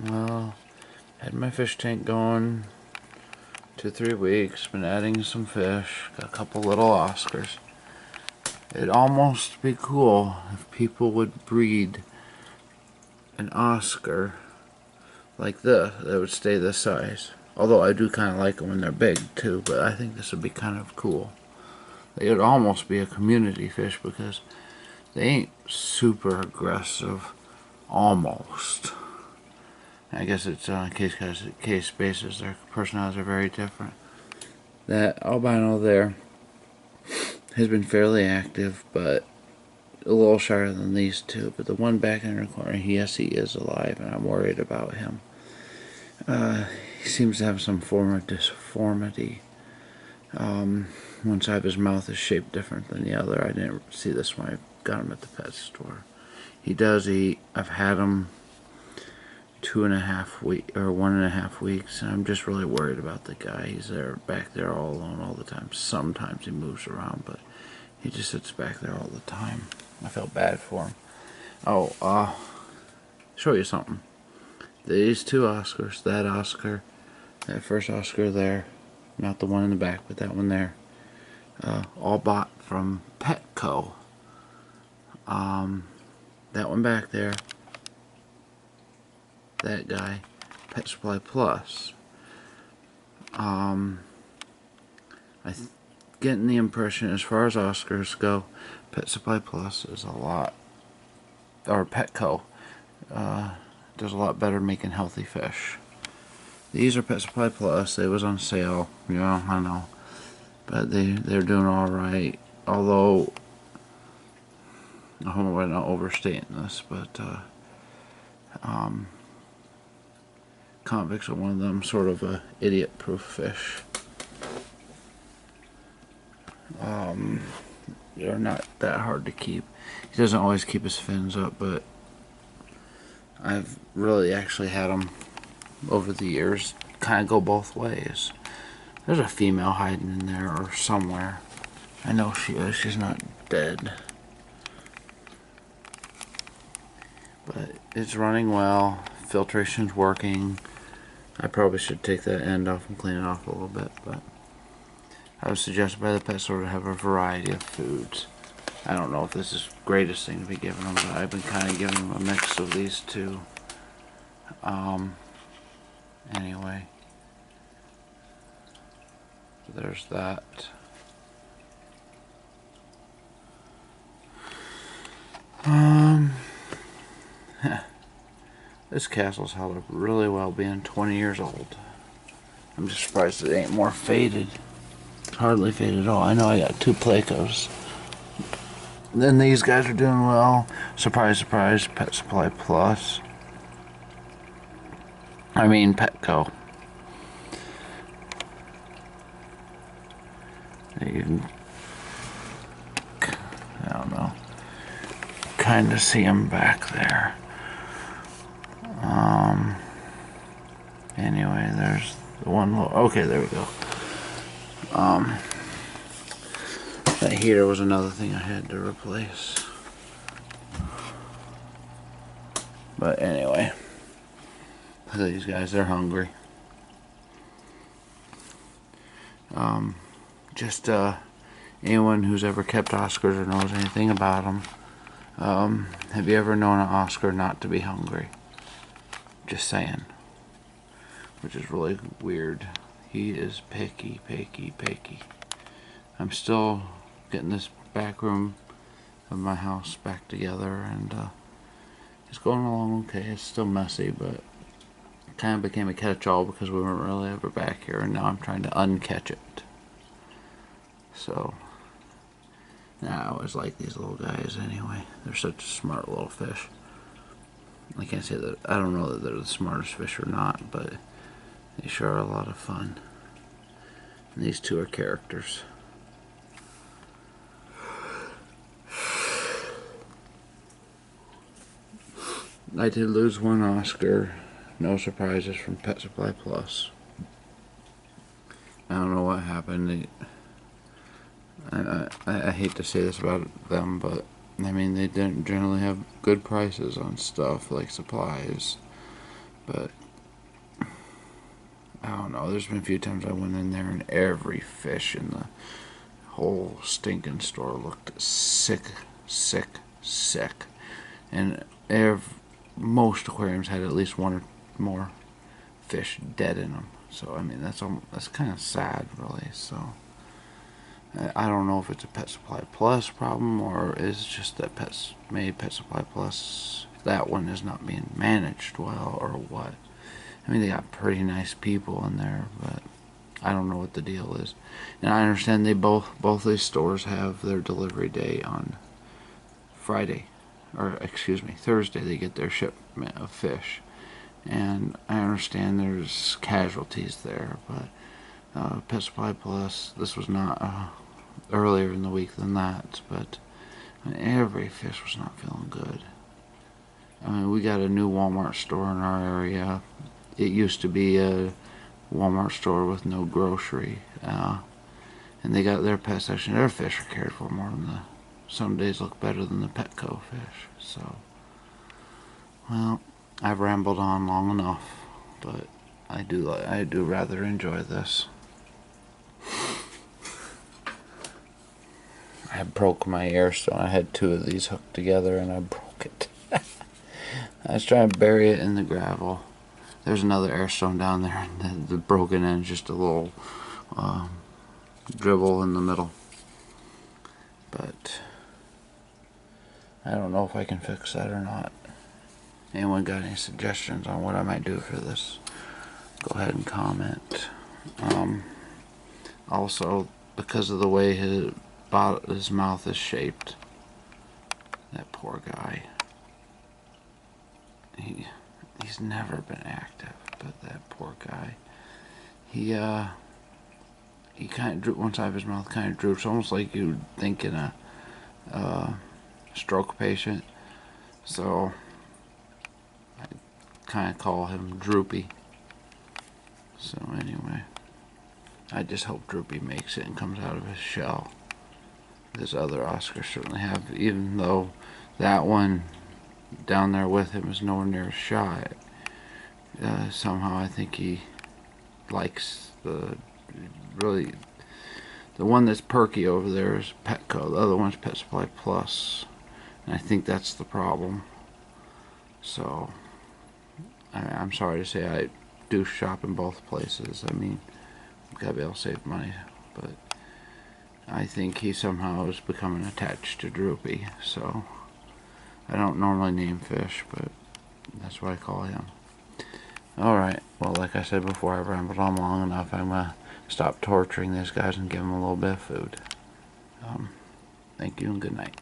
Well, had my fish tank going 2-3 weeks, been adding some fish, got a couple little Oscars. It'd almost be cool if people would breed an Oscar like this that would stay this size. Although I do kind of like them when they're big too, but I think this would be kind of cool. It would almost be a community fish because they ain't super aggressive, almost. I guess it's on a case basis. Their personalities are very different. That albino there has been fairly active, but a little shyer than these two. But the one back in the corner, yes, he is alive, and I'm worried about him. He seems to have some form of disformity. One side of his mouth is shaped different than the other. I didn't see this when I got him at the pet store. He does eat. I've had him 1.5 weeks, and I'm just really worried about the guy. He's back there all alone all the time. Sometimes he moves around, but he just sits back there all the time. I felt bad for him. Oh, show you something. These two Oscars, that Oscar, that first Oscar there, not the one in the back, but that one there, all bought from Petco. That one back there, that guy, Pet Supply Plus. Getting the impression, as far as Oscars go, Pet Supply Plus is a lot, or Petco, does a lot better making healthy fish. These are Pet Supply Plus. They was on sale, yeah, I know, but they're doing all right. Although I hope I'm not overstating this, but convicts are one of them, sort of a idiot-proof fish. They're not that hard to keep. He doesn't always keep his fins up, but I've really actually had them over the years kind of go both ways. There's a female hiding in there or somewhere. I know she is. She's not dead. But it's running well. Filtration's working. I probably should take that end off and clean it off a little bit, but I was suggested by the pet store to have a variety of foods. I don't know if this is the greatest thing to be giving them, but I've been kind of giving them a mix of these two. Anyway, so there's that. This castle's held up really well being 20 years old. I'm just surprised it ain't more faded. Hardly faded at all. I know I got 2 Placos. Then these guys are doing well. Surprise, surprise, Pet Supply Plus. I mean Petco. You can, I don't know, kind of see them back there. Anyway, there's the one. Okay, there we go. That heater was another thing I had to replace. But anyway, look at these guys. They're hungry. Just anyone who's ever kept Oscars or knows anything about them, have you ever known an Oscar not to be hungry? Just saying. Which is really weird. He is picky, picky, picky. I'm still getting this back room of my house back together, and it's going along okay. It's still messy, but it kind of became a catch-all because we weren't really ever back here, and now I'm trying to uncatch it. So, I always like these little guys anyway. They're such a smart little fish. I can't say that, I don't know that they're the smartest fish or not, but they sure are a lot of fun. And these two are characters. I did lose one Oscar. No surprises from Pet Supply Plus. I don't know what happened. I hate to say this about them, but I mean, they didn't generally have good prices on stuff like supplies. But I don't know, there's been a few times I went in there and every fish in the whole stinking store looked sick, sick, sick. And most aquariums had at least one or more fish dead in them. So I mean, that's kind of sad, really. So I don't know if it's a Pet Supply Plus problem or is just that Pet Supply Plus, that one is not being managed well or what. I mean, they got pretty nice people in there, but I don't know what the deal is. And I understand they both these stores have their delivery day on Friday, or excuse me, Thursday. They get their shipment of fish, and I understand there's casualties there, but Pet Supply Plus, this was not earlier in the week than that, but every fish was not feeling good. I mean, we got a new Walmart store in our area. It used to be a Walmart store with no grocery, and they got their pet section. Their fish are cared for more than some days look better than the Petco fish. So, well, I've rambled on long enough, but I do rather enjoy this. I broke my airstone. I had two of these hooked together and I broke it. I was trying to bury it in the gravel. There's another airstone down there, and the broken end is just a little dribble in the middle. But I don't know if I can fix that or not. Anyone got any suggestions on what I might do for this? Go ahead and comment. Also, because of the way his mouth is shaped, that poor guy. He's never been active, but that poor guy. He kind of drooped, one side of his mouth kind of droops, almost like you'd think in a stroke patient. So I kind of call him Droopy. So anyway, I just hope Droopy makes it and comes out of his shell. This other Oscars certainly have, even though that one down there with him is nowhere near as shy. Somehow I think he likes the one that's perky over there is Petco. The other one's Pet Supply Plus, and I think that's the problem. So I'm sorry to say I do shop in both places. I mean, I've got to be able to save money, but I think he somehow is becoming attached to Droopy. So I don't normally name fish, but that's what I call him. Alright, well, like I said before, I've rambled on long enough. I'm going to stop torturing these guys and give them a little bit of food. Thank you and good night.